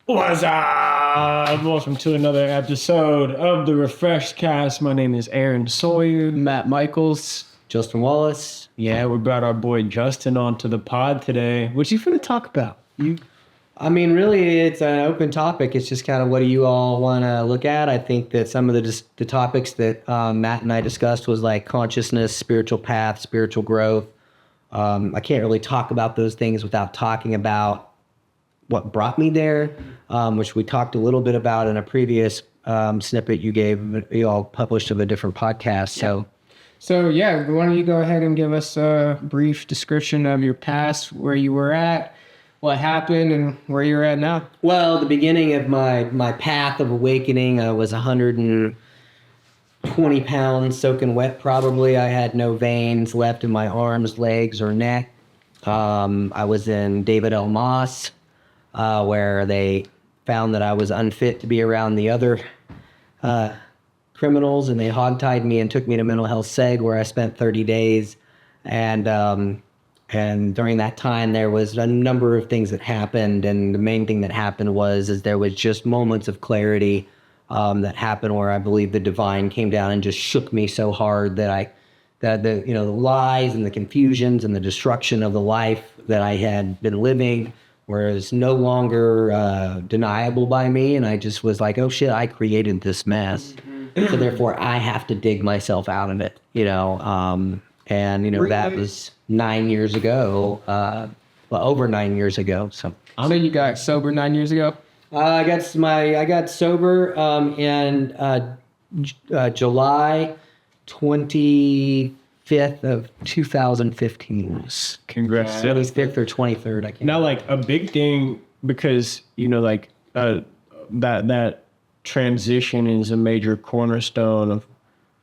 What's up? Welcome to another episode of the Refreshed Cast. My name is Aaron Sawyer. Matt Michaels, Justin Wallace. Yeah, we brought our boy Justin onto the pod today. What you finna talk about? I mean, really, it's an open topic. It's just kind of what do you all want to look at? I think that some of the topics that Matt and I discussed was like consciousness, spiritual path, spiritual growth. I can't really talk about those things without talking about what brought me there, which we talked a little bit about in a previous snippet you all published of a different podcast. So yeah, why don't you go ahead and give us a brief description of your past, where you were at, what happened, and where you're at now? Well, the beginning of my path of awakening, I was 120 pounds, soaking wet probably. I had no veins left in my arms, legs, or neck. I was in David L. Moss, where they found that I was unfit to be around the other criminals, and they hogtied me and took me to mental health seg, where I spent 30 days. And during that time, there was a number of things that happened, and the main thing that happened was there was just moments of clarity that happened where I believe the divine came down and just shook me so hard that the lies and the confusions and the destruction of the life that I had been living was no longer deniable by me, and I just was like, oh shit, I created this mess, so therefore I have to dig myself out of it, that was 9 years ago, over 9 years ago. So I know you got sober 9 years ago. I got sober in July 25th of 2015. Congrats. 25th or 23rd. I can't. Now, like a big thing, because that transition is a major cornerstone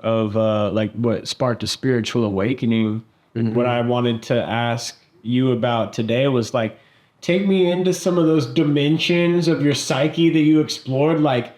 of like what sparked a spiritual awakening. Mm-hmm. What I wanted to ask you about today was like, take me into some of those dimensions of your psyche that you explored, because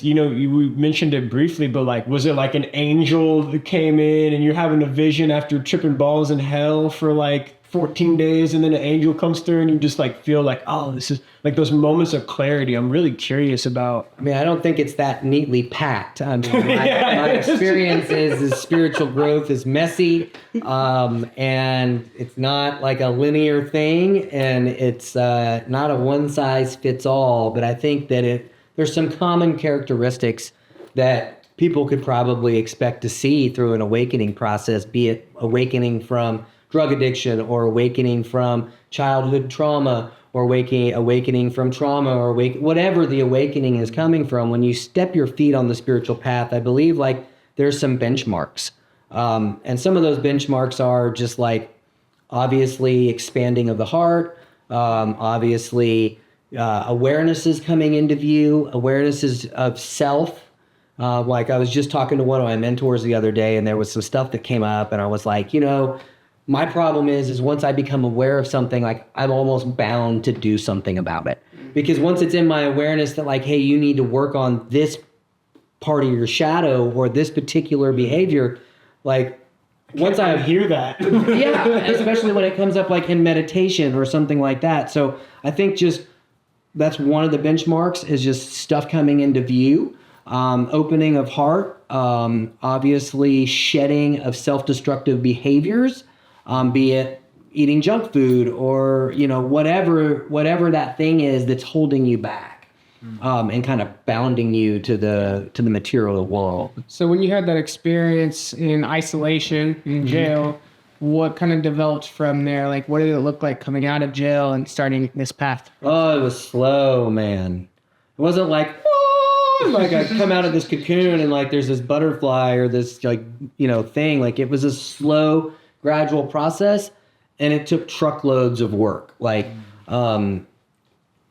we mentioned it briefly, but like, was it like an angel that came in and you're having a vision after tripping balls in hell for like 14 days, and then an angel comes through and you just like feel like, oh, this is like those moments of clarity I'm really curious about. I mean, I don't think it's that neatly packed. I mean, my experience is spiritual growth is messy, and it's not like a linear thing, and it's not a one size fits all, but I think that there's some common characteristics that people could probably expect to see through an awakening process, be it awakening from drug addiction, or awakening from childhood trauma, or awakening from trauma, or whatever the awakening is coming from. When you step your feet on the spiritual path, I believe like there's some benchmarks. And some of those benchmarks are just like obviously expanding of the heart, obviously awarenesses coming into view, awarenesses of self. Like I was just talking to one of my mentors the other day, and there was some stuff that came up, and I was like, my problem is once I become aware of something, like I'm almost bound to do something about it. Because once it's in my awareness that like, hey, you need to work on this part of your shadow or this particular behavior, like once I hear that. Yeah, especially when it comes up like in meditation or something like that. So I think just that's one of the benchmarks is just stuff coming into view, opening of heart, obviously shedding of self-destructive behaviors, be it eating junk food or, whatever that thing is that's holding you back, and kind of bounding you to the material world. So when you had that experience in isolation, in jail, what kind of developed from there? Like, what did it look like coming out of jail and starting this path? Oh, it was slow, man. It wasn't like, like I come out of this cocoon and like there's this butterfly or this like, thing. Like it was a slow, gradual process, and it took truckloads of work. Like,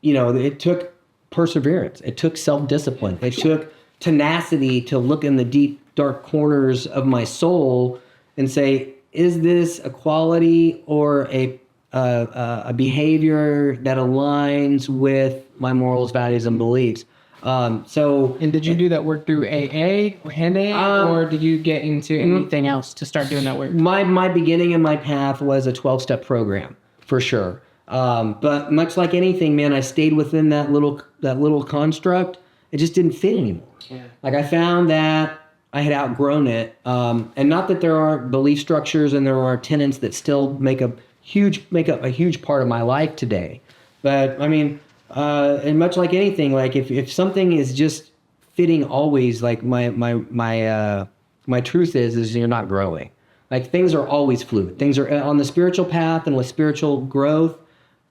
it took perseverance. It took self-discipline. It took tenacity to look in the deep, dark corners of my soul and say, is this a quality or a behavior that aligns with my morals, values, and beliefs? And did you do that work through AA or NA, or did you get into anything else to start doing that work? My beginning in my path was a 12-step program, for sure. But much like anything, man, I stayed within that little construct. It just didn't fit anymore. Yeah. Like I found that I had outgrown it. And not that there aren't belief structures and there are tenets that still make up a huge part of my life today. But I mean, and much like anything, like if something is just fitting always, like my truth is you're not growing. Like things are always fluid. Things are on the spiritual path, and with spiritual growth,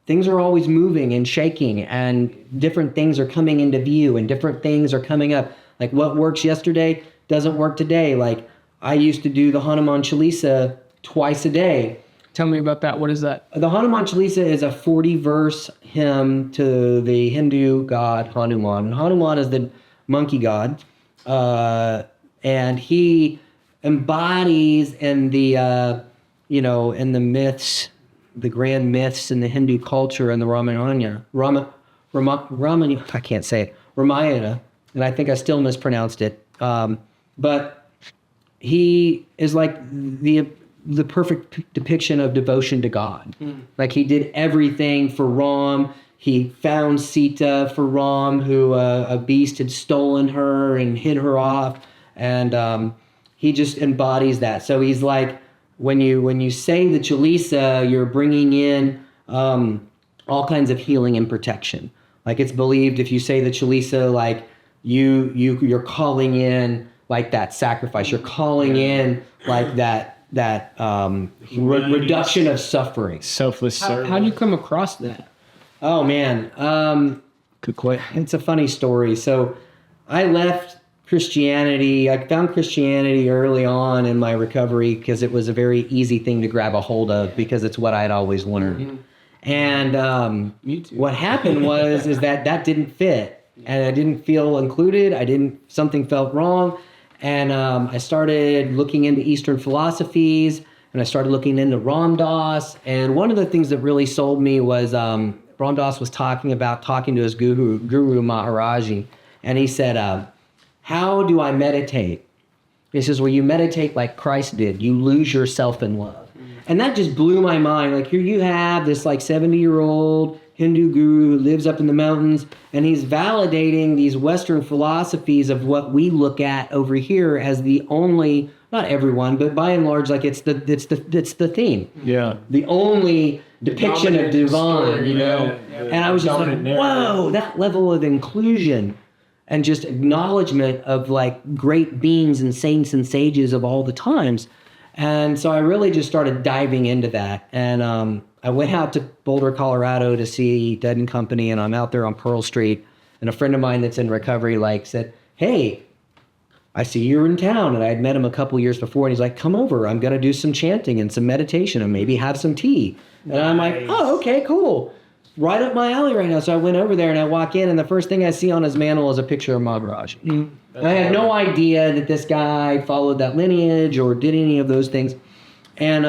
things are always moving and shaking, and different things are coming into view, and different things are coming up. Like what works yesterday doesn't work today. Like I used to do the Hanuman Chalisa twice a day. Tell me about that. What is that? The Hanuman Chalisa is a 40-verse hymn to the Hindu god Hanuman. And Hanuman is the monkey god, and he embodies in the in the myths, the grand myths in the Hindu culture and the Ramayana, I can't say it, Ramayana, and I think I still mispronounced it, but he is like the perfect depiction of devotion to God. Like he did everything for Ram. He found Sita for Ram, who a beast had stolen her and hid her off, and he just embodies that. So he's like, when you say the Chalisa, you're bringing in all kinds of healing and protection. Like it's believed if you say the Chalisa, like you're calling in like that sacrifice. You're calling in like that reduction of suffering. Selfless service. How'd you come across that? Oh man, Good question. it's a funny story. So I left Christianity. I found Christianity early on in my recovery because it was a very easy thing to grab a hold of because it's what I'd always learned. And Me too. what happened is that didn't fit, and I didn't feel included. Something felt wrong, and I started looking into Eastern philosophies, and I started looking into Ram Dass. And one of the things that really sold me was Ram Dass was talking to his guru Maharaji, and he said, how do I meditate? He says, well, you meditate like Christ did. You lose yourself in love. And that just blew my mind. Like here you have this like 70-year-old Hindu guru who lives up in the mountains, and he's validating these Western philosophies of what we look at over here as the only, not everyone, but by and large, like it's the theme. Yeah. The only depiction of divine, story, you know? yeah. And I was just like, Dominant whoa, that level of inclusion and just acknowledgement of like great beings and saints and sages of all the times. And so I really just started diving into that. And I went out to Boulder, Colorado to see Dead and Company, and I'm out there on Pearl Street. And a friend of mine that's in recovery said, hey, I see you're in town. And I had met him a couple years before, and he's like, come over. I'm going to do some chanting and some meditation and maybe have some tea. And I'm like, oh, okay, cool. Right up my alley right now. So I went over there and I walk in, and the first thing I see on his mantle is a picture of Maharaj. And I had no idea that this guy followed that lineage or did any of those things. And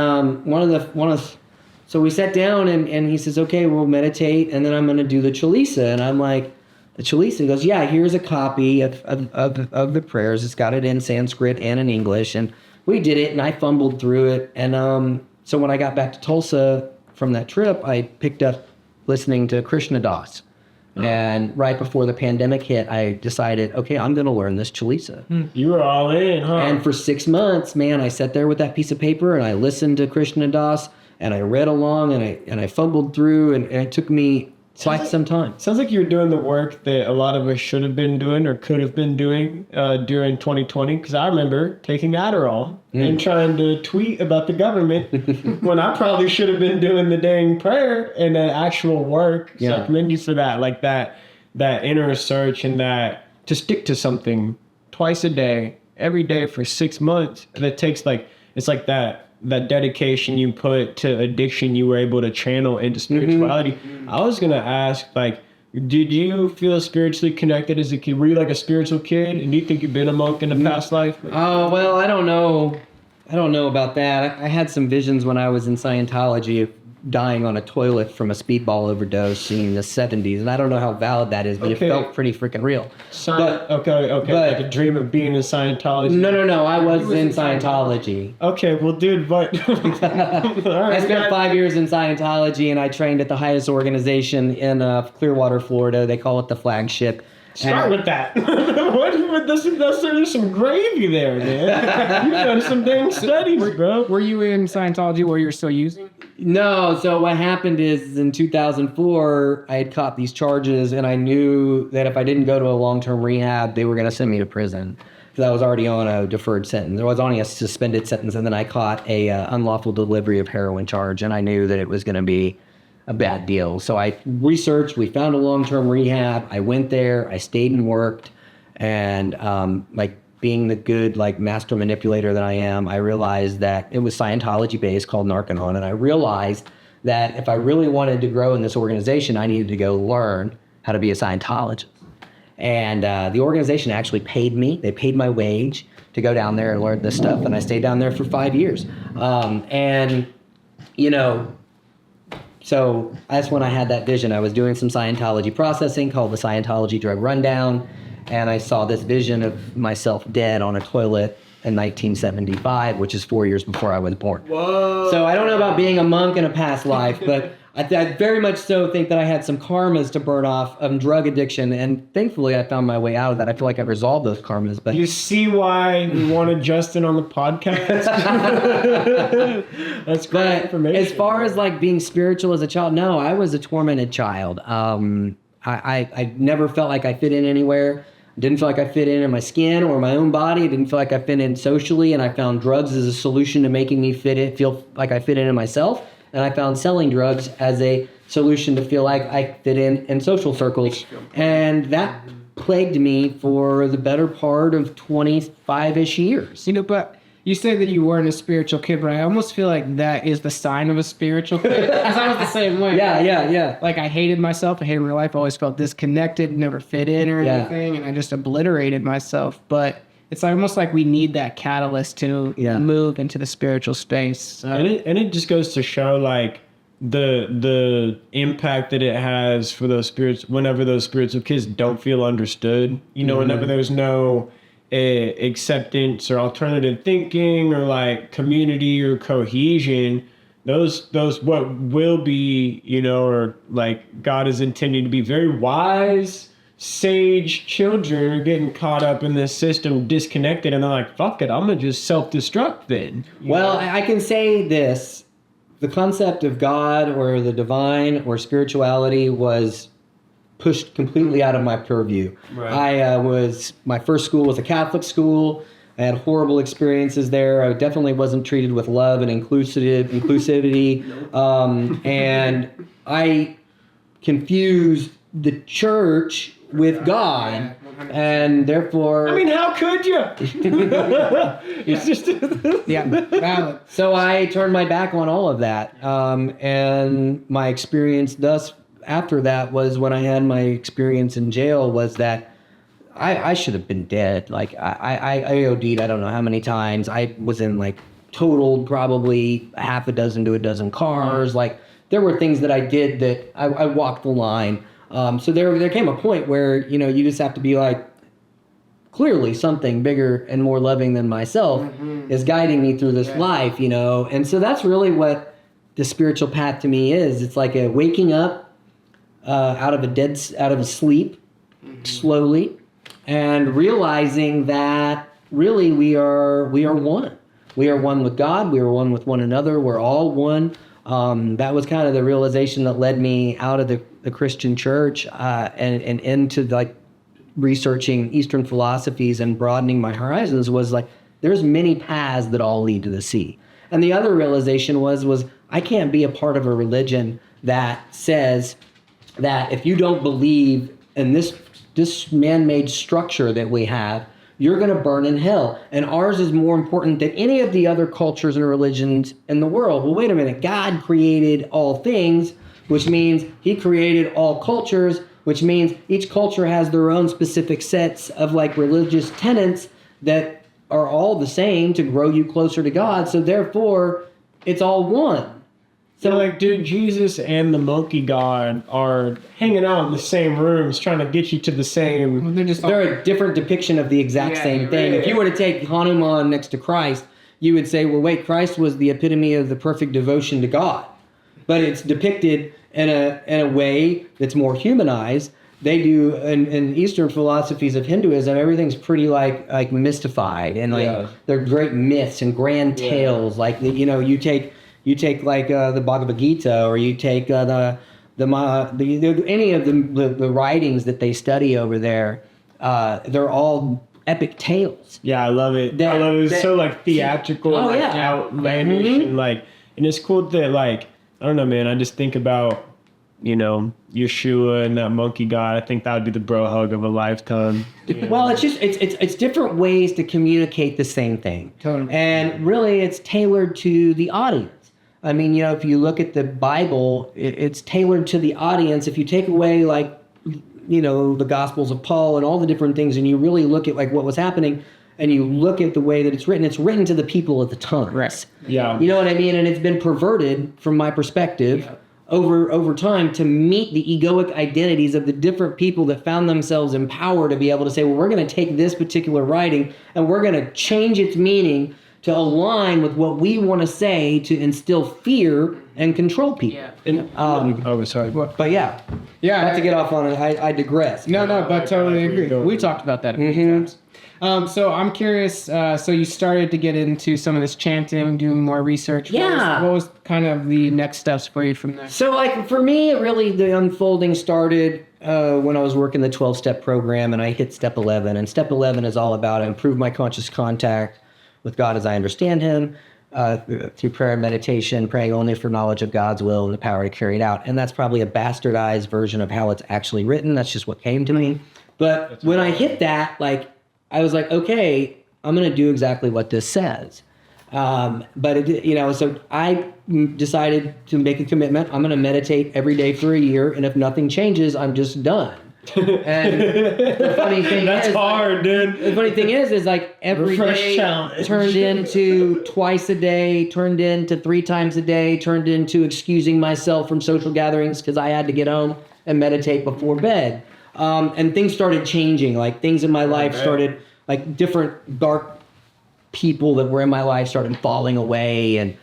so we sat down, and he says, okay, we'll meditate, and then I'm going to do the Chalisa. And I'm like, the Chalisa? He goes, yeah, here's a copy of the prayers. It's got it in Sanskrit and in English. And we did it, and I fumbled through it. And so when I got back to Tulsa from that trip, I picked up listening to Krishna Das. And right before the pandemic hit, I decided, okay, I'm going to learn this Chalisa. You were all in, huh? And for 6 months, man, I sat there with that piece of paper and I listened to Krishna Das, and I read along, and I fumbled through, and it took me quite some time. Sounds like you're doing the work that a lot of us should have been doing or could have been doing during 2020. Because I remember taking Adderall and trying to tweet about the government when I probably should have been doing the dang prayer and the actual work. So I commend you for that, like that inner search, and that to stick to something twice a day, every day for 6 months. That takes it's like that dedication you put to addiction you were able to channel into spirituality. I was going to ask, did you feel spiritually connected as a kid? Were you like a spiritual kid? And do you think you've been a monk in the past life? Oh, well, I don't know. I don't know about that. I had some visions when I was in Scientology dying on a toilet from a speedball overdose in the 70s. And I don't know how valid that is, but Okay. it felt pretty freaking real. Okay. but- like a dream of being in Scientology. No, I was in Scientology. Okay, well, dude, but I spent 5 years in Scientology, and I trained at the highest organization in Clearwater, Florida. They call it the flagship. Start with that. There's some gravy there, man. You've done some dang studies, bro. Were you in Scientology where you're still using? No, so what happened is in 2004, I had caught these charges, and I knew that if I didn't go to a long-term rehab, they were going to send me to prison. Because I was already on a deferred sentence. I was on a suspended sentence, and then I caught a unlawful delivery of heroin charge, and I knew that it was going to be a bad deal. So I researched, we found a long-term rehab. I went there, I stayed and worked, and like being the good like master manipulator that I am, I realized that it was Scientology based, called Narcanon, and I realized that if I really wanted to grow in this organization, I needed to go learn how to be a Scientologist. And the organization actually paid me. They paid my wage to go down there and learn this stuff, and I stayed down there for 5 years. And you know, so that's when I had that vision. I was doing some Scientology processing called the Scientology Drug Rundown, and I saw this vision of myself dead on a toilet in 1975, which is 4 years before I was born. Whoa. So I don't know about being a monk in a past life, but I very much so think that I had some karmas to burn off of drug addiction, and thankfully I found my way out of that. I feel like I've resolved those karmas, but You see why we wanted Justin on the podcast? That's great But information. as far as like being spiritual as a child, no, I was a tormented child. I never felt like I fit in anywhere. Didn't feel like I fit in my skin or my own body. Didn't feel like I fit in socially, and I found drugs as a solution to making me feel like I fit in myself. And I found selling drugs as a solution to feel like I fit in social circles. And that plagued me for the better part of 25-ish years. You know, but you said that you weren't a spiritual kid, but I almost feel like that is the sign of a spiritual kid. Because I was the same way. Yeah. Like, I hated myself. I hated my life. I always felt disconnected, never fit in or Yeah. anything. And I just obliterated myself. But it's almost like we need that catalyst to move into the spiritual space. So. and it just goes to show like the impact that it has for those spirits whenever those spiritual kids don't feel understood. You know, whenever there's no acceptance or alternative thinking or like community or cohesion, those what will be, you know, or like God is intending to be very wise, sage children are getting caught up in this system, disconnected, and they're like, fuck it, I'm gonna just self-destruct then. Well, I can say this. The concept of God or the divine or spirituality was pushed completely out of my purview. Right. My first school was a Catholic school. I had horrible experiences there. I definitely wasn't treated with love and inclusivity. And I confused the church with God. And therefore, I mean, how could you? It's just Yeah, valid. so I turned my back on all of that. And my experience thus after that was when I had my experience in jail was that I should have been dead. Like I OD'd, I don't know how many times. I was in like totaled probably half a dozen to a dozen cars. Like there were things that I did that I walked the line. So there came a point where, you know, you just have to be like, clearly something bigger and more loving than myself is guiding me through this life, you know? And so that's really what the spiritual path to me is. It's like a waking up out of a sleep slowly and realizing that really we are one. We are one with God. We are one with one another. We're all one. That was kind of the realization that led me out of the Christian church and into like researching Eastern philosophies and broadening my horizons. Was like there's many paths that all lead to the sea. And the other realization was I can't be a part of a religion that says that if you don't believe in this man-made structure that we have, you're going to burn in hell. And ours is more important than any of the other cultures and religions in the world. Well, wait a minute. God created all things, which means he created all cultures, which means each culture has their own specific sets of like religious tenets that are all the same to grow you closer to God. So therefore, it's all one. So like, dude, Jesus and the monkey god are hanging out in the same rooms, trying to get you to the same. They're a different depiction of the exact same thing. If you were to take Hanuman next to Christ, you would say, well, wait, Christ was the epitome of the perfect devotion to God. But it's depicted in a way that's more humanized. They do in Eastern philosophies of Hinduism, everything's pretty like mystified, and like they're great myths and grand tales. Like, you know, you take like the Bhagavad Gita, or you take any of the writings that they study over there. They're all epic tales. Yeah, I love it. I love it. It's so like theatrical, outlandish, and like, and it's cool that like, I don't know, man. I just think about, you know, Yeshua and that monkey god. I think that would be the bro hug of a lifetime. Well, it's just it's different ways to communicate the same thing, Totally. and really it's tailored to the audience. I mean, you know, if you look at the Bible, it's tailored to the audience. If you take away, like, you know, the Gospels of Paul and all the different things, and you really look at like what was happening, and you look at the way that it's written to the people at the time. Right. Yeah. You know what I mean? And it's been perverted from my perspective over time to meet the egoic identities of the different people that found themselves in power to be able to say, well, we're going to take this particular writing and we're going to change its meaning to align with what we want to say to instill fear and control people. Yeah. And, sorry. But yeah, Yeah. not to get off on it, I digress. No, but totally agree. We talked about that a few times. So I'm curious, so you started to get into some of this chanting, doing more research. Yeah. What was kind of the next steps for you from there? So, like, for me, really, the unfolding started when I was working the 12-step program, and I hit step 11. And step 11 is all about improve my conscious contact with God as I understand Him, through prayer and meditation, praying only for knowledge of God's will and the power to carry it out. And that's probably a bastardized version of how it's actually written. That's just what came to me. But when I hit that, like, I was like, okay, I'm going to do exactly what this says. But it, you know, so I decided to make a commitment. I'm going to meditate every day for a year, and if nothing changes, I'm just done. And the funny thing That's hard, dude. The funny thing is like every day turned into twice a day, turned into 3 times a day, turned into excusing myself from social gatherings because I had to get home and meditate before bed. And things started changing. Like, things in my life started, like, different dark people that were in my life started falling away, and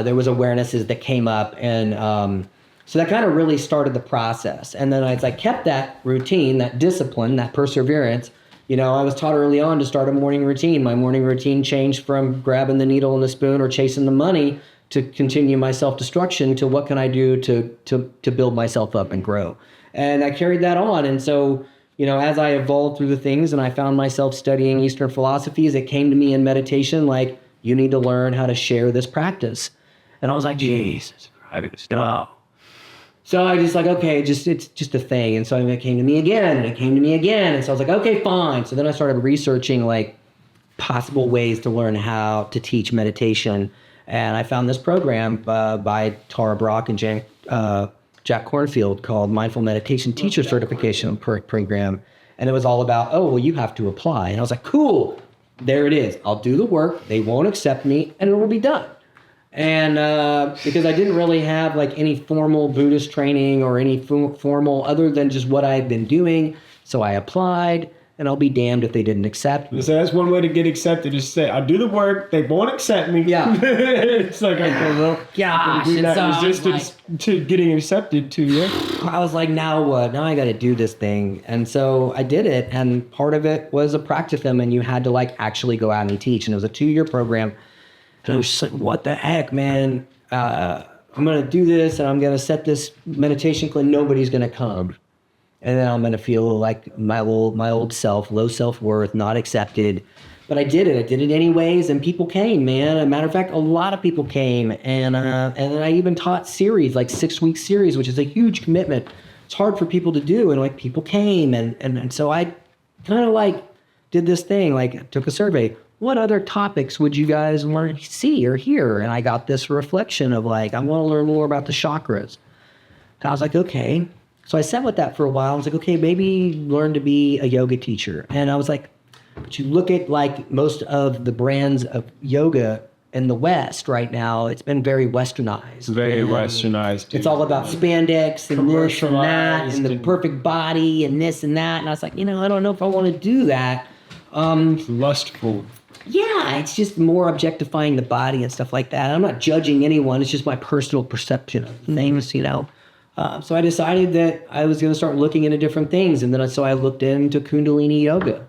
there was awarenesses that came up, and so that kind of really started the process. And then as I kept that routine, that discipline, that perseverance, you know, I was taught early on to start a morning routine. My morning routine changed from grabbing the needle and the spoon or chasing the money to continue my self-destruction to what can I do to build myself up and grow. And I carried that on. And so, you know, as I evolved through the things and I found myself studying Eastern philosophies, it came to me in meditation like, you need to learn how to share this practice. And I was like, Jesus Christ, no. So I just like, okay, it's just a thing. And so it came to me again, and it came to me again. And so I was like, okay, fine. So then I started researching like possible ways to learn how to teach meditation. And I found this program by Tara Brock and Jack Cornfield called Mindful Meditation Teacher Certification Program. And it was all about, oh, well, you have to apply. And I was like, cool, there it is. I'll do the work. They won't accept me, and it will be done. And because I didn't really have like any formal Buddhist training or any formal other than just what I had been doing. So I applied, and I'll be damned if they didn't accept me. So that's one way to get accepted, is say, I'll do the work, they won't accept me. Yeah. It's like, okay, well, gosh, do it's that resistance to getting accepted to you. I was like, now what? Now I got to do this thing. And so I did it. And part of it was a practicum, and you had to like actually go out and teach. And it was a 2-year program. And I was just like, what the heck, man? I'm going to do this, and I'm going to set this meditation class. Nobody's going to come. And then I'm going to feel like my old self, low self-worth, not accepted. But I did it. I did it anyways, and people came, man. As a matter of fact, a lot of people came. And then I even taught series, like 6-week series, which is a huge commitment. It's hard for people to do, and like people came. And so I kind of like did this thing, like took a survey. What other topics would you guys want to see or hear? And I got this reflection of like, I want to learn more about the chakras. And I was like, okay. So I sat with that for a while. I was like, okay, maybe learn to be a yoga teacher. And I was like, but you look at like most of the brands of yoga, in the West right now, it's been very westernized. Very westernized. It's all about spandex and this and that and the and- perfect body and this and that. And I was like, I don't know if I want to do that. Lustful. Yeah, it's just more objectifying the body and stuff like that. I'm not judging anyone. It's just my personal perception of things, So I decided that I was going to start looking into different things. And then so I looked into Kundalini yoga.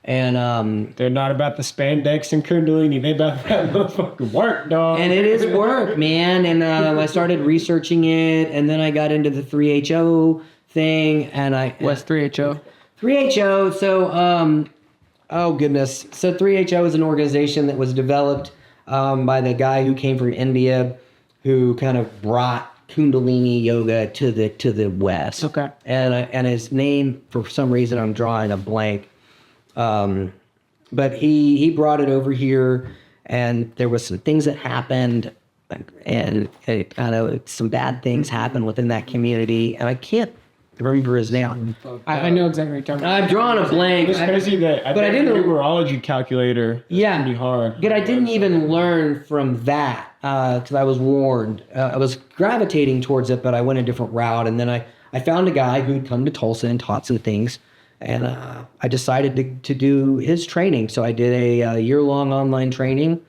And They're not about the spandex and Kundalini. They about that motherfucking work, dog. and it is work, man. And I started researching it. And then I got into the 3HO thing. And What's 3HO? 3HO, so, oh goodness. So 3HO is an organization that was developed by the guy who came from India, who kind of brought Kundalini yoga to the West. Okay. And his name, for some reason, I'm drawing a blank. But he brought it over here, and there was some things that happened, and some bad things happened within that community, and I can't remember his name. I know exactly what you're talking about. I've drawn a blank. It's crazy that I but I think didn't- the numerology calculator is pretty hard. But I didn't even learn from that because I was warned. I was gravitating towards it, but I went a different route. And then I found a guy who'd come to Tulsa and taught some things. And I decided to do his training. So I did a year-long online training.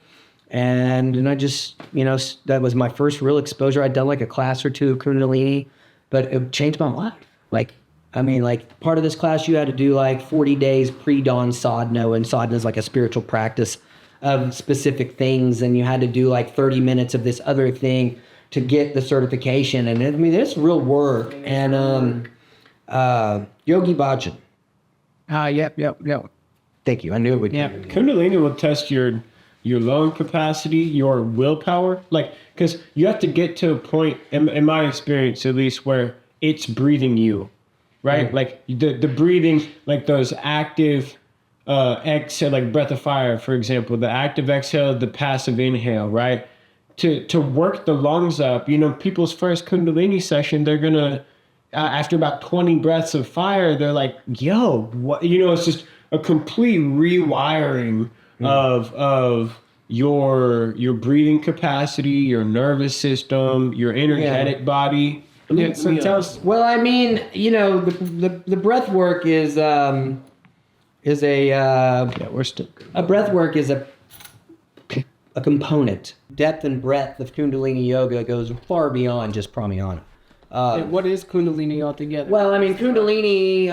And I just, that was my first real exposure. I'd done like a class or two of Kundalini, but it changed my life. Part of this class, you had to do like 40 days pre-dawn sadhana, and sadhana is like a spiritual practice of specific things, and you had to do like 30 minutes of this other thing to get the certification. And it's real work. And Yogi Bhajan. Yep. Thank you. I knew it would. Yeah. Kundalini will test your lung capacity, your willpower, because you have to get to a point, in my experience at least, where it's breathing you, right? Like the breathing, like those active exhale, like breath of fire, for example, the active exhale, the passive inhale, right? To work the lungs up, people's first Kundalini session, they're gonna, after about 20 breaths of fire, they're like, yo, what? It's just a complete rewiring of your breathing capacity, your nervous system, your energetic body. Yeah, so tell us. Well, the breath work is a We're still a breath work is a component. Depth and breadth of Kundalini yoga goes far beyond just pranayama. What is Kundalini altogether? Well, Kundalini,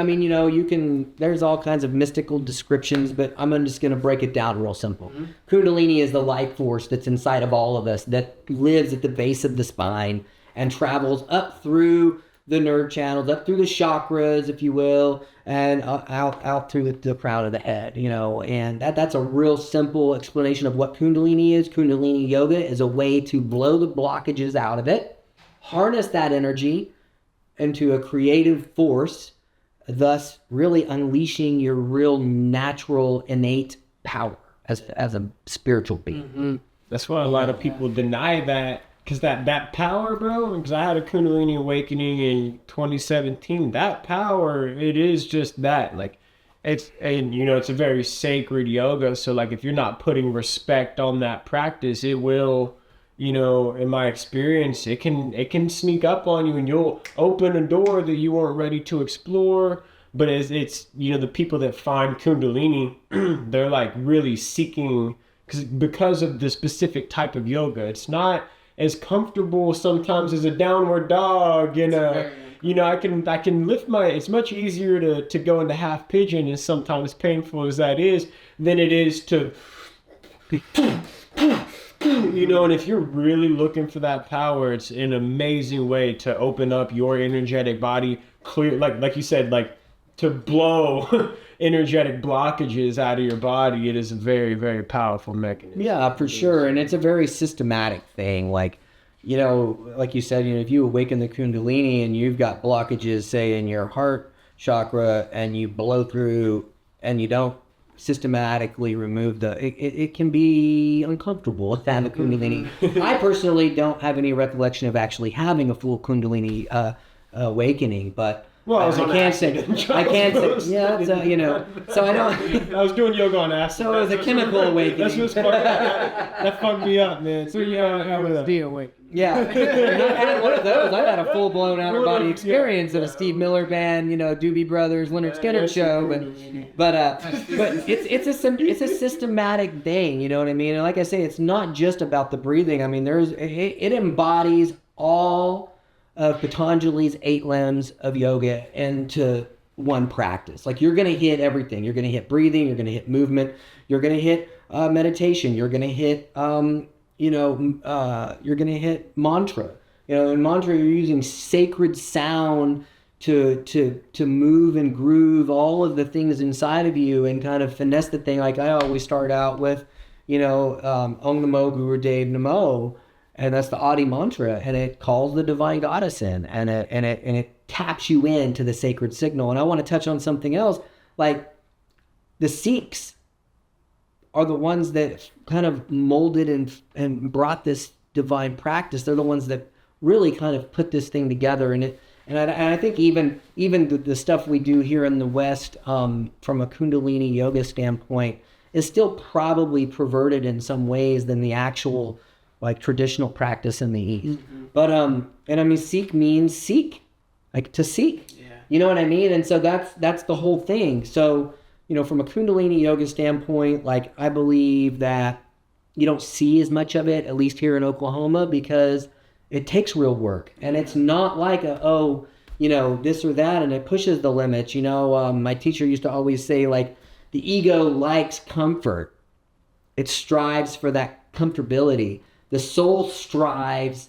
there's all kinds of mystical descriptions, but I'm just going to break it down real simple. Mm-hmm. Kundalini is the life force that's inside of all of us, that lives at the base of the spine and travels up through the nerve channels, up through the chakras, if you will, and out through the crown of the head, and that's a real simple explanation of what Kundalini is. Kundalini yoga is a way to blow the blockages out of it, harness that energy into a creative force, thus really unleashing your real natural innate power as a spiritual being. Mm-hmm. That's why a lot of people deny that, because that power, bro, because I had a Kundalini awakening in 2017, that power, it is just that. It's a very sacred yoga. So if you're not putting respect on that practice, it will, in my experience, it can sneak up on you, and you'll open a door that you weren't ready to explore. But it's the people that find Kundalini, they're really seeking, because of the specific type of yoga. It's not as comfortable sometimes as a downward dog, I can lift it's much easier to go into half pigeon, as sometimes painful as that is, than it is to and if you're really looking for that power, it's an amazing way to open up your energetic body, clear, like you said, to blow energetic blockages out of your body. It is a very, very powerful mechanism. Yeah, for sure. And it's a very systematic thing. Like you said, if you awaken the Kundalini and you've got blockages, say, in your heart chakra, and you blow through and you don't systematically remove it can be uncomfortable to have a Kundalini. I personally don't have any recollection of actually having a full Kundalini awakening, but Well, I was on can't acid. say. I can't say. Yeah, so you know. So I don't. I was doing yoga on acid. So it was a chemical awakening. That's what's that fucked me up, man. So yeah, LSD awake. Yeah, and I've had one of those. I've had a full-blown out-of-body experience at a Steve Miller Band, you know, Doobie Brothers, Leonard Skinner show, but it's a systematic thing, you know what I mean? And like I say, it's not just about the breathing. I mean, it embodies all of Patanjali's 8 limbs of yoga into one practice. Like you're gonna hit everything. You're gonna hit breathing. You're gonna hit movement. You're gonna hit meditation. You're gonna hit you're going to hit mantra. You know, in mantra, you're using sacred sound to move and groove all of the things inside of you and kind of finesse the thing. Like I always start out with, Om Namo Guru Dev Namo, and that's the Adi mantra, and it calls the divine goddess in, and it taps you into the sacred signal. And I want to touch on something else, like the Sikhs are the ones that kind of molded and brought this divine practice. They're the ones that really kind of put this thing together. And I think even the stuff we do here in the West, from a Kundalini yoga standpoint, is still probably perverted in some ways than the actual like traditional practice in the East. Mm-hmm. But and I mean, Sikh means seek, like to seek. Yeah. You know what I mean? And so that's the whole thing. So, you know, from a Kundalini yoga standpoint, like I believe that you don't see as much of it, at least here in Oklahoma, because it takes real work. And it's not like this or that, and it pushes the limits. You know, my teacher used to always say, like, the ego likes comfort. It strives for that comfortability. The soul strives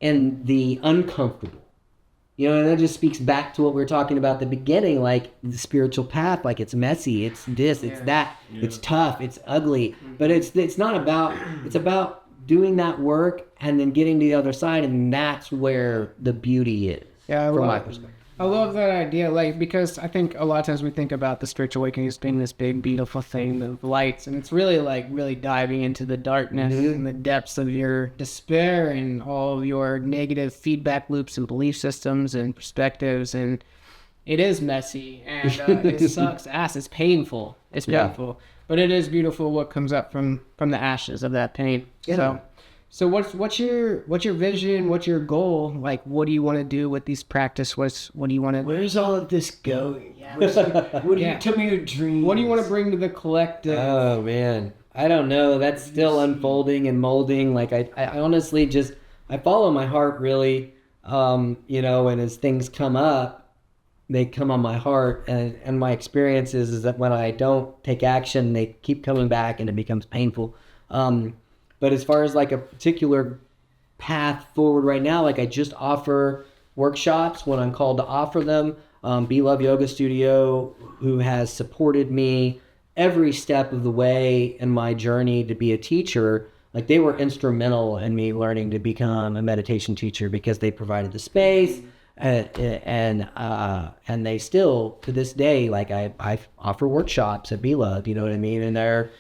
in the uncomfortable. You know, and that just speaks back to what we were talking about at the beginning, like the spiritual path, like it's messy, it's this, it's that, it's tough, it's ugly, but it's not about, it's about doing that work and then getting to the other side, and that's where the beauty is, from my perspective. I love that idea, like, because I think a lot of times we think about the spiritual awakening as being this big, beautiful thing of lights, and it's really like really diving into the darkness and the depths of your despair and all of your negative feedback loops and belief systems and perspectives, and it is messy, and it sucks ass. It's painful. It's painful, but it is beautiful what comes up from the ashes of that pain. Yeah. So what's your vision? What's your goal? Like, what do you want to do with these practice? What do you want to? Where's all of this going? Tell me your dreams. What do you want to bring to the collective? Oh man, I don't know. That's still unfolding and molding. Like I honestly I follow my heart really. And as things come up, they come on my heart, and my experience is that when I don't take action, they keep coming back and it becomes painful. But as far as like a particular path forward right now, like I just offer workshops when I'm called to offer them. Be Love Yoga Studio, who has supported me every step of the way in my journey to be a teacher, like they were instrumental in me learning to become a meditation teacher because they provided the space, and they still to this day, like I offer workshops at Be Love, you know what I mean, and they're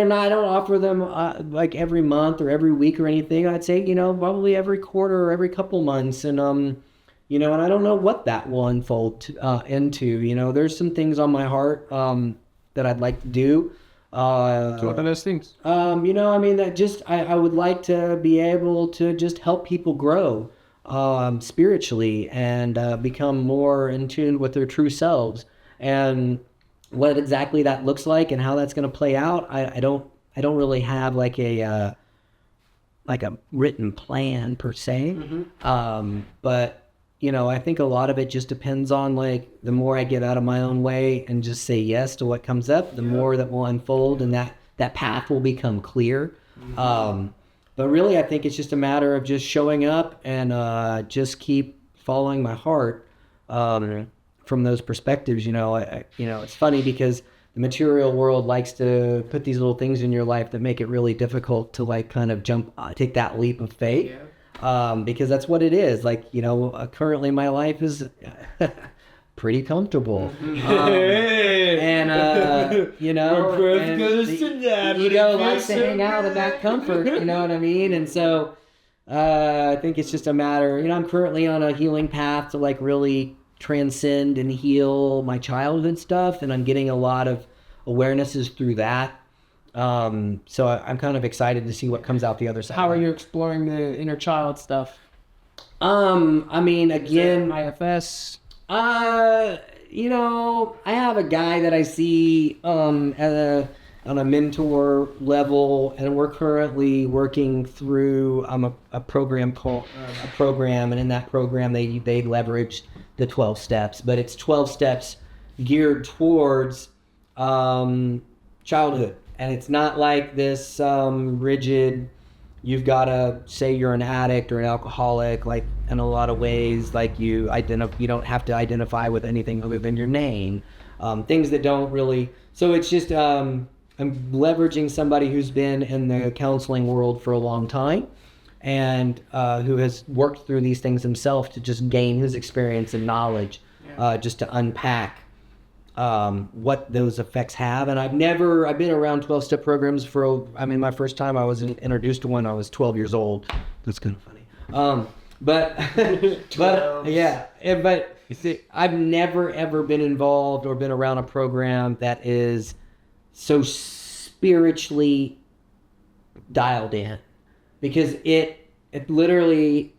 not, I don't offer them like every month or every week or anything. I'd say, probably every quarter or every couple months. And, and I don't know what that will unfold into. There's some things on my heart that I'd like to do. So what are those things? I would like to be able to just help people grow spiritually and become more in tune with their true selves. And what exactly that looks like and how that's going to play out, I don't really have like a written plan per se. Mm-hmm. But I think a lot of it just depends on, like, the more I get out of my own way and just say yes to what comes up, the more that will unfold, and that path will become clear. Mm-hmm. But really, I think it's just a matter of just showing up and just keep following my heart. From those perspectives, it's funny because the material world likes to put these little things in your life that make it really difficult to like kind of take that leap of faith. Because that's what it is. Like, currently my life is pretty comfortable. And the ego likes to hang out in that comfort, you know what I mean? And so I think it's just a matter, I'm currently on a healing path to like really transcend and heal my childhood stuff, and I'm getting a lot of awarenesses through that. So I'm kind of excited to see what comes out the other side. How are you exploring the inner child stuff? I mean, again, IFS. you know, I have a guy that I see on a mentor level, and we're currently working through a program called a program, and in that program they leverage the 12 steps, but it's 12 steps geared towards childhood, and it's not like this rigid. You've got to say you're an addict or an alcoholic, like in a lot of ways, like you don't have to identify with anything other than your name, things that don't really. So it's just I'm leveraging somebody who's been in the counseling world for a long time, and who has worked through these things himself to just gain his experience and knowledge, just to unpack what those effects have. And I've been around 12-step programs my first time I was introduced to one, I was 12 years old. That's kind of funny. But you see, I've never ever been involved or been around a program that is so spiritually dialed in, because it literally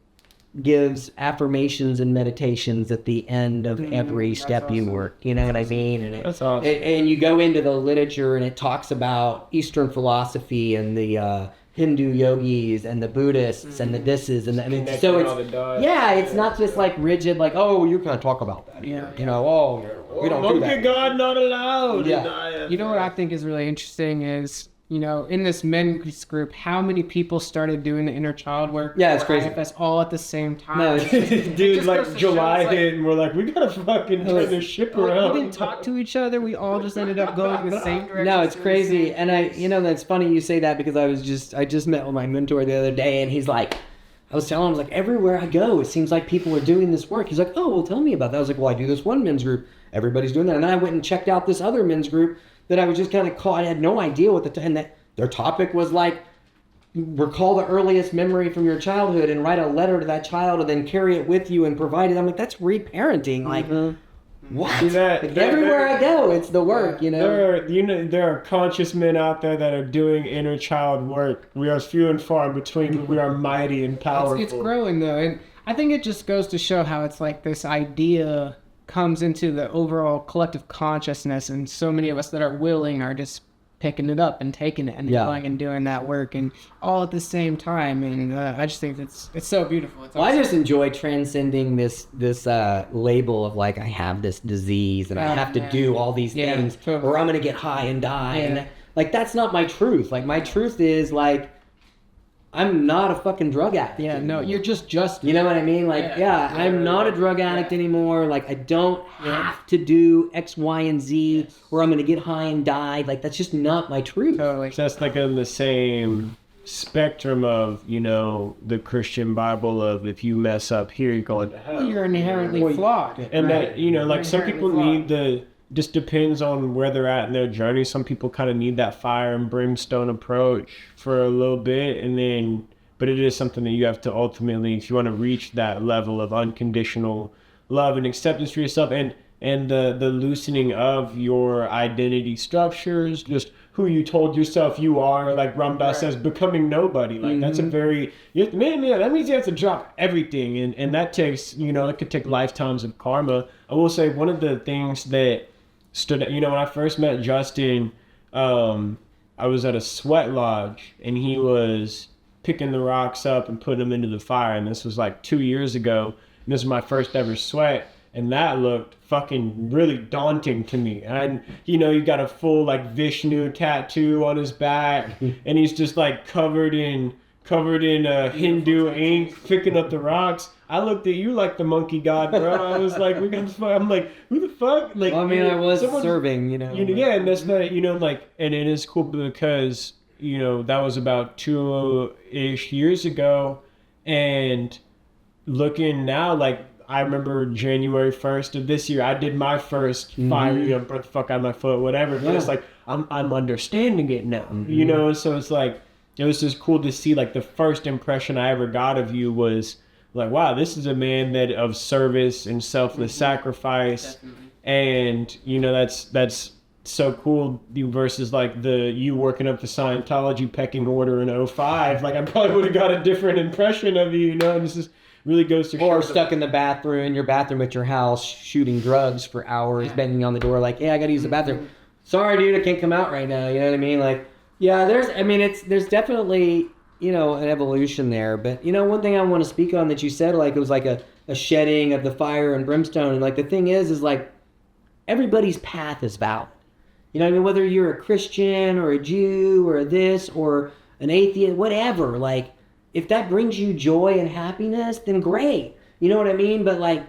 gives affirmations and meditations at the end of every step you work. You know what I mean? And That's awesome. And you go into the literature, and it talks about Eastern philosophy and the Hindu yogis and the Buddhists and the thises and so it's not just like rigid, like, oh, you can't talk about that. Yeah. You know, we don't do that. God not allowed. Yeah. You know what I think is really interesting is, you know, in this men's group, how many people started doing the inner child work? Yeah, it's crazy. IFS all at the same time. No, Dude, like July hit, and we're like, we gotta fucking turn this ship around. We didn't talk to each other. We all just ended up going the same direction. No, it's crazy. And that's funny you say that, because I just met with my mentor the other day, and he's like, I was telling him, like, everywhere I go, it seems like people are doing this work. He's like, oh, well, tell me about that. I was like, well, I do this one men's group. Everybody's doing that. And then I went and checked out this other men's group that I was just kind of caught. I had no idea and that their topic was like, recall the earliest memory from your childhood and write a letter to that child and then carry it with you and provide it. I'm like, that's reparenting. Like, what? Everywhere I go, it's the work, you know? There are conscious men out there that are doing inner child work. We are few and far between, but we are mighty and powerful. It's growing, though. And I think it just goes to show how it's like this idea comes into the overall collective consciousness, and so many of us that are willing are just picking it up and taking it and going and doing that work, and all at the same time. And I just think it's so beautiful. It's awesome. I just enjoy transcending this label of, like, I have this disease and I have to do all these things, or I'm gonna get high and die. And like, that's not my truth. Like, my truth is, like, I'm not a fucking drug addict. Yeah, no, you're just you know what I mean? Like, I'm not a drug addict anymore. Like, I don't have to do X, Y, and Z, or I'm gonna get high and die. Like, that's just not my truth. Totally. So that's like in the same spectrum of, you know, the Christian Bible of, if you mess up here, you're going to hell. You're inherently flawed. And that, you know, like, some people need just depends on where they're at in their journey. Some people kind of need that fire and brimstone approach for a little bit, but it is something that you have to ultimately, if you want to reach that level of unconditional love and acceptance for yourself, and the loosening of your identity structures, just who you told yourself you are, like Ram Dass says, becoming nobody. Like, that's a very, that means you have to drop everything, and that takes, you know, it could take lifetimes of karma. I will say, one of the things that stood out, you know, when I first met Justin, I was at a sweat lodge, and he was picking the rocks up and putting them into the fire, and this was like 2 years ago, and this was my first ever sweat, and that looked fucking really daunting to me. And, you know, he got a full, like, Vishnu tattoo on his back, and he's just, like, covered in Hindu ink, picking up the rocks. I looked at you like the monkey god, bro. I was like, I'm like, who the fuck? Like, well, I mean, I was serving, you know. Yeah, and that's not, you know, like, and it is cool because, you know, that was about 2-ish years ago, and looking now, like, I remember January 1st of this year, I did my first fire, you know, brought the fuck out of my foot, whatever. But it's like, I'm understanding it now, you know? So it's like, it was just cool to see, like, the first impression I ever got of you was like, wow, this is a man that of service and selfless sacrifice. Definitely. And, you know, that's so cool versus like you working up the Scientology pecking order in '05. Like I probably would have got a different impression of you, you know, and this is really goes to show. Or stuck in your bathroom at your house, shooting drugs for hours, banging on the door like, "Yeah, I gotta use the bathroom." Sorry, dude, I can't come out right now. You know what I mean? Like, yeah, there's definitely, you know, an evolution there. But, you know, one thing I want to speak on that you said, like, it was like a shedding of the fire and brimstone. And, like, the thing is like, everybody's path is valid. You know what I mean? Whether you're a Christian or a Jew or this or an atheist, whatever, like, if that brings you joy and happiness, then great. You know what I mean? But, like,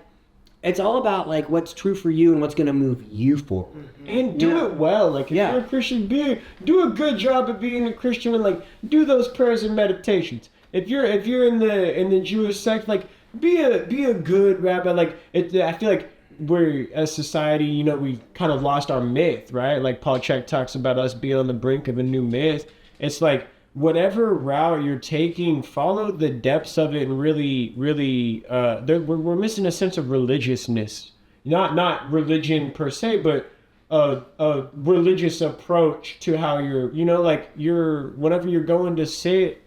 it's all about, like, what's true for you and what's going to move you forward. And do it well. Like, if you're a Christian, do a good job of being a Christian and, like, do those prayers and meditations. If you're in the Jewish sect, like, be a good rabbi. Like, I feel like we're, as society, you know, we kind of lost our myth, right? Like, Paul Chek talks about us being on the brink of a new myth. It's like, whatever route you're taking, follow the depths of it and really, we're missing a sense of religiousness. Not religion per se, but a religious approach to how you're, you know, like whenever you're going to sit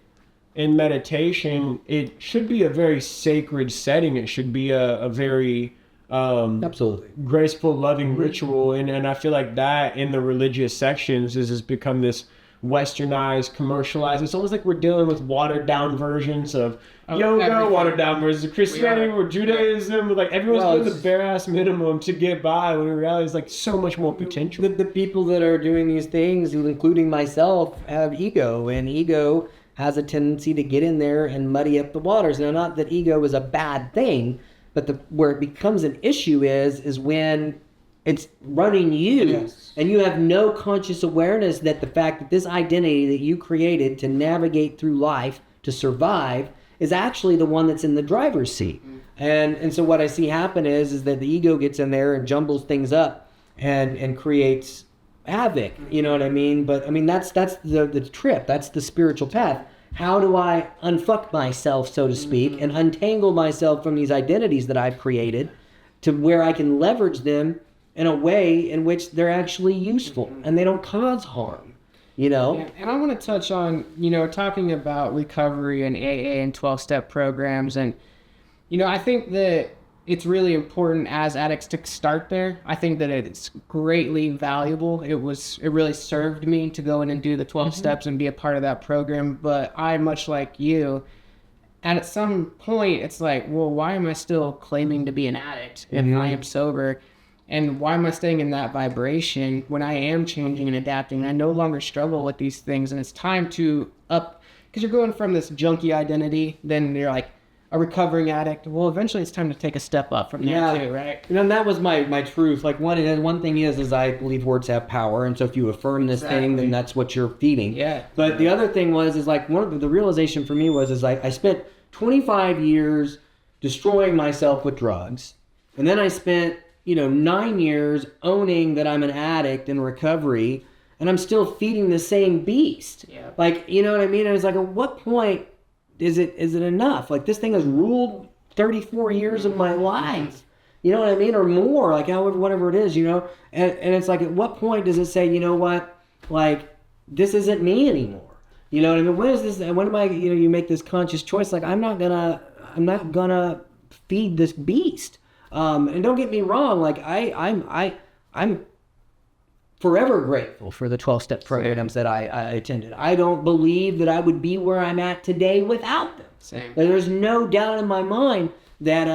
in meditation, it should be a very sacred setting. It should be a very Absolutely graceful, loving ritual. And I feel like that in the religious sections has become this westernized, commercialized. It's almost like we're dealing with watered down versions of yoga, everything. Watered down versions of Christianity or Judaism. Like everyone's doing the bare ass minimum to get by, when in reality it's like so much more potential. The people that are doing these things, including myself, have ego, and ego has a tendency to get in there and muddy up the waters. Now, not that ego is a bad thing, but where it becomes an issue is when it's running you, and you have no conscious awareness that the fact that this identity that you created to navigate through life, to survive, is actually the one that's in the driver's seat. And so what I see happen is that the ego gets in there and jumbles things up and creates havoc. You know what I mean? But I mean, that's the trip. That's the spiritual path. How do I unfuck myself, so to speak, and untangle myself from these identities that I've created to where I can leverage them in a way in which they're actually useful and they don't cause harm, you know? Yeah, and I want to touch on, you know, talking about recovery and AA and 12-step programs. And, you know, I think that it's really important as addicts to start there. I think that it's greatly valuable. It really served me to go in and do the 12 steps and be a part of that program. But I, much like you, at some point, it's like, well, why am I still claiming to be an addict if I am sober? And why am I staying in that vibration when I am changing and adapting? I no longer struggle with these things, and it's time to up, because you're going from this junkie identity, then you're like a recovering addict. Well, eventually it's time to take a step up from there too, right? And that was my truth. Like one thing is I believe words have power, and so if you affirm this thing, then that's what you're feeding. Yeah. But the other thing is like one of the realization for me was like I spent 25 years destroying myself with drugs, and then I spent 9 years owning that I'm an addict in recovery, and I'm still feeding the same beast. Yeah. Like, you know what I mean? I was like, at what point is it enough? Like, this thing has ruled 34 years of my life. You know what I mean? Or more, like however, whatever it is, and it's like, at what point does it say, you know what? Like, this isn't me anymore. You know what I mean? When is this, when am I, you make this conscious choice, like, I'm not gonna feed this beast. And don't get me wrong, like I'm forever grateful for the 12-step programs that I attended. I don't believe that I would be where I'm at today without them. Same. There's no doubt in my mind that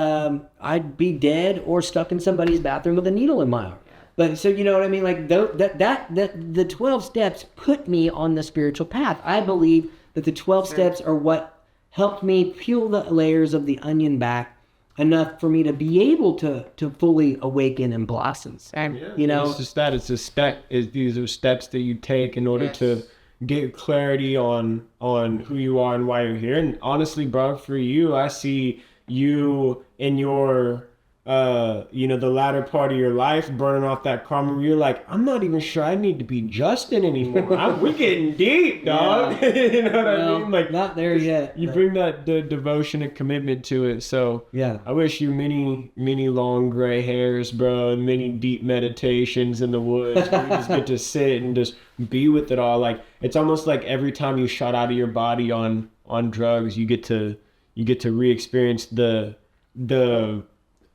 I'd be dead or stuck in somebody's bathroom with a needle in my arm. But so you know what I mean, like that the 12 steps put me on the spiritual path. I believe that the 12 steps are what helped me peel the layers of the onion back enough for me to be able to fully awaken and blossom. It's just that it's a step. These are steps that you take in order to get clarity on who you are and why you're here. And honestly, bro, for you, I see you in your the latter part of your life, burning off that karma, where you're like, I'm not even sure I need to be Justin anymore. We're getting deep, dog. You know what I mean? Like, not there yet. You bring that the devotion and commitment to it. So yeah, I wish you many, many long gray hairs, bro, and many deep meditations in the woods. Where you just get to sit and just be with it all. Like, it's almost like every time you shut out of your body on drugs, you get to re-experience the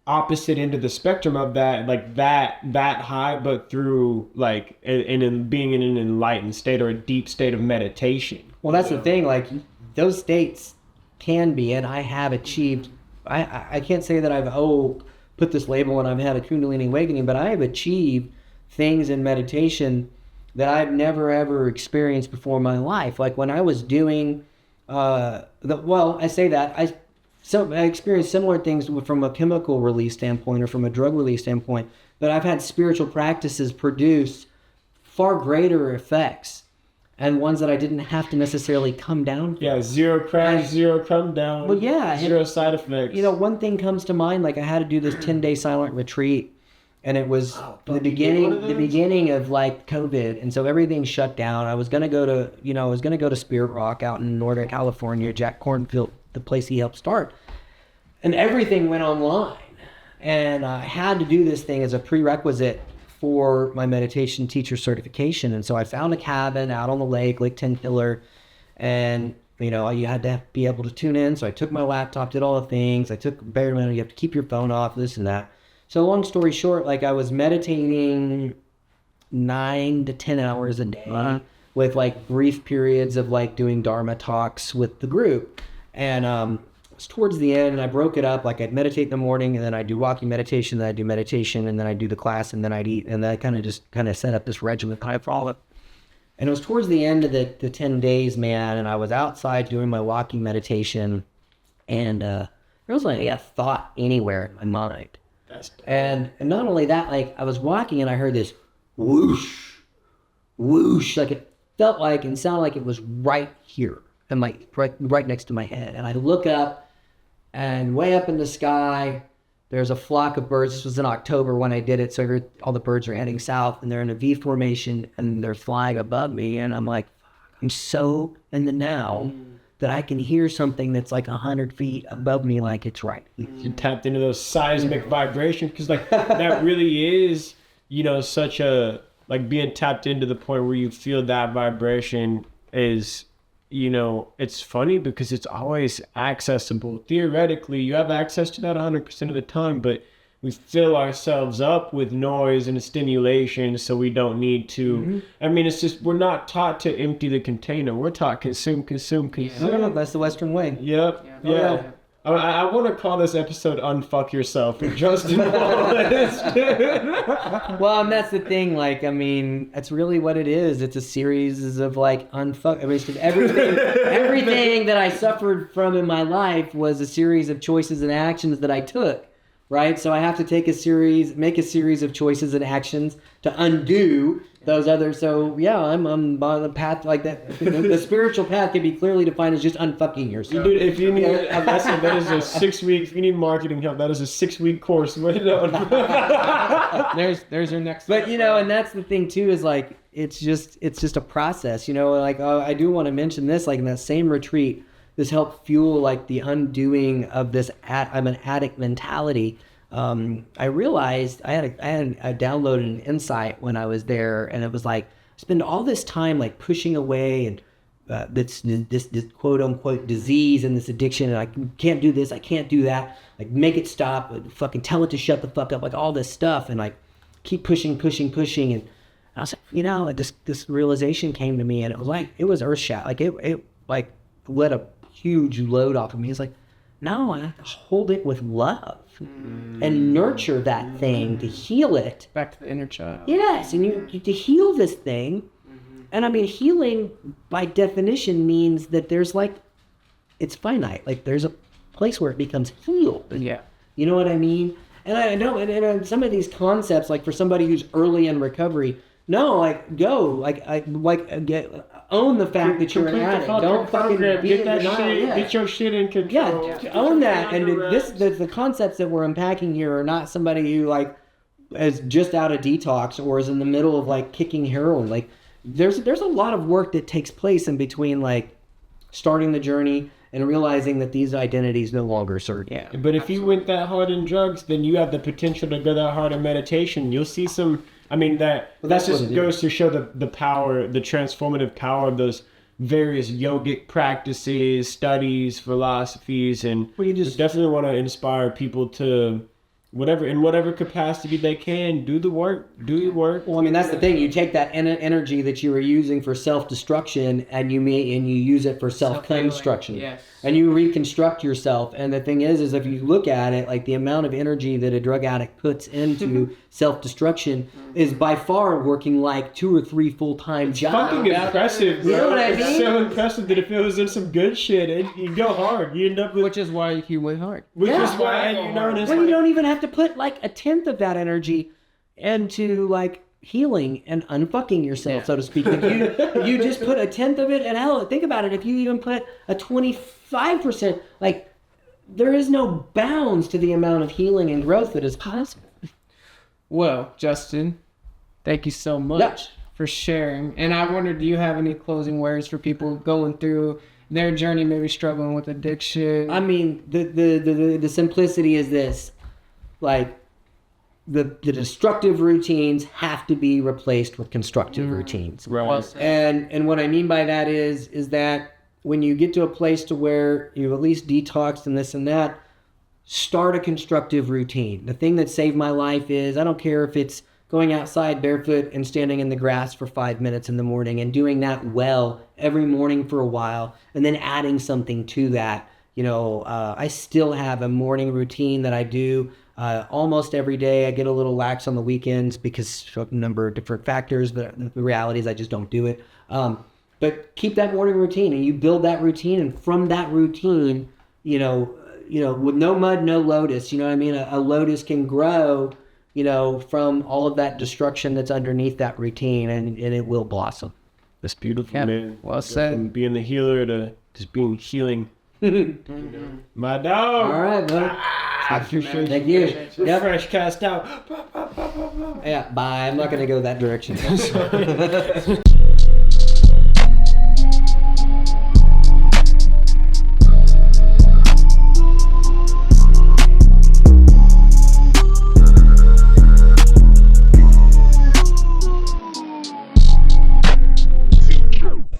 opposite end of the spectrum of that, like that high, but through like in being in an enlightened state or a deep state of meditation. Well, that's the thing. Like, those states can be, and I have achieved. I can't say that I've put this label and I've had a Kundalini awakening, but I have achieved things in meditation that I've never ever experienced before in my life. Like when I was doing I say that I experienced similar things from a chemical release standpoint or from a drug release standpoint, but I've had spiritual practices produce far greater effects and ones that I didn't have to necessarily come down from. Yeah, zero crash, zero come down. Well, yeah. Zero side effects. One thing comes to mind, like I had to do this 10-day silent retreat, and it was the beginning of like COVID, and so everything shut down. I was gonna go to Spirit Rock out in Northern California, Jack Kornfield, the place he helped start, and everything went online, and I had to do this thing as a prerequisite for my meditation teacher certification. And so I found a cabin out on the lake, Lake 10 Killer, and you had to be able to tune in. So I took my laptop, did all the things. I took bare minimum. You have to keep your phone off, this and that. So long story short, like I was meditating 9 to 10 hours a day with like brief periods of like doing Dharma talks with the group. And it was towards the end, and I broke it up. Like I'd meditate in the morning, and then I'd do walking meditation, then I'd do meditation, and then I'd do the class, and then I'd eat. And that kind of set up this regimen kind of followed. And it was towards the end of the 10 days, man, and I was outside doing my walking meditation, and there was like a thought anywhere in my mind. And not only that, like I was walking and I heard this whoosh, whoosh, like it felt like and sounded like it was right here and like right next to my head. And I look up, and way up in the sky, there's a flock of birds. This was in October when I did it, so all the birds are heading south, and they're in a V formation, and they're flying above me. And I'm like, I'm so in the now that I can hear something that's like 100 feet above me, like it's right. You tapped into those seismic vibrations, because like that really is, such a, like being tapped into the point where you feel that vibration is, it's funny because it's always accessible. Theoretically, you have access to that 100% of the time, but we fill ourselves up with noise and stimulation, so we don't need to. Mm-hmm. I mean, it's just, we're not taught to empty the container. We're taught consume. Yeah. That's the Western way. Yep. Yeah. I want to call this episode "Unfuck Yourself" with Justin Wallace. Well, and that's the thing. Like, I mean, that's really what it is. It's a series of like unfuck. I mean, it's just everything that I suffered from in my life was a series of choices and actions that I took. Right, so I have to make a series of choices and actions to undo those others. So yeah, I'm on the path like that. The spiritual path can be clearly defined as just unfucking yourself. Dude, if you need a lesson, that is a 6 week. If you need marketing help, that is a 6 week course. There's your next. But and that's the thing too, is like it's just a process. Like I do want to mention this, like in that same retreat. This helped fuel like the undoing of this I'm an addict mentality. I realized I downloaded an insight when I was there, and it was like spend all this time like pushing away and this quote unquote disease and this addiction, and I can't do this, I can't do that, like make it stop, fucking tell it to shut the fuck up, like all this stuff, and like keep pushing, and I was like, this realization came to me, and it was earth shattering, like it like let a huge load off of me. It's like, no, I have to hold it with love and nurture that thing to heal it. Back to the inner child. Yes, and you to heal this thing. And I mean, healing by definition means that there's like, it's finite. Like there's a place where it becomes healed. Yeah. You know what I mean? And I know, and some of these concepts, like for somebody who's early in recovery, No, like go, own the fact that you're an addict. Don't fucking get that denial. shit. Yeah. Get your shit in control. Yeah, own that. And the concepts that we're unpacking here are not somebody who like is just out of detox or is in the middle of like kicking heroin. Like there's a lot of work that takes place in between like starting the journey and realizing that these identities no longer serve. Yeah. But if you went that hard in drugs, then you have the potential to go that hard in meditation. You'll see some. I mean that that's just what it goes to show the power, the transformative power of those various yogic practices, studies, philosophies, and Well, you just- definitely want to inspire people to whatever capacity they can do the work. Do your work. Well, I mean, that's the thing. You take that energy that you were using for self-destruction and you use it for self-construction. Yes. And you reconstruct yourself. And the thing is if you look at it, like the amount of energy that a drug addict puts into self-destruction is by far working like 2 or 3 full-time jobs. Fucking impressive, bro. You know what I mean? It's so impressive that if it was in some good shit, you go hard. You end up with, Which is why you went hard. which Yeah. is why you know it's Well, you like, don't even have to put like a tenth of that energy into like healing and unfucking yourself, so to speak. If you just put a tenth of it, and hell, think about it. If you even put a 25%, like there is no bounds to the amount of healing and growth that is possible. Well, Justin, thank you so much Yeah. for sharing. And I wonder, do you have any closing words for people going through their journey, maybe struggling with addiction? I mean, the simplicity is this, like the destructive routines have to be replaced with constructive routines. Well, And what I mean by that is that when you get to a place to where you've at least detoxed and this and that, start a constructive routine. The thing that saved my life is, I don't care if it's going outside barefoot and standing in the grass for 5 minutes in the morning and doing that well every morning for a while and then adding something to that. You know, I still have a morning routine that I do almost every day. I get a little lax on the weekends because of a number of different factors, but the reality is I just don't do it. But keep that morning routine and you build that routine, and from that routine, you know, with no mud, no lotus, you know what I mean? A lotus can grow, you know, from all of that destruction that's underneath that routine, and it will blossom. that's beautiful, Yeah. man. Well said. From being the healer to just being healing. My dog. All right, buddy. I appreciate Thank you. you. Yep. Fresh cast out. Yeah, bye. I'm not going to go that direction.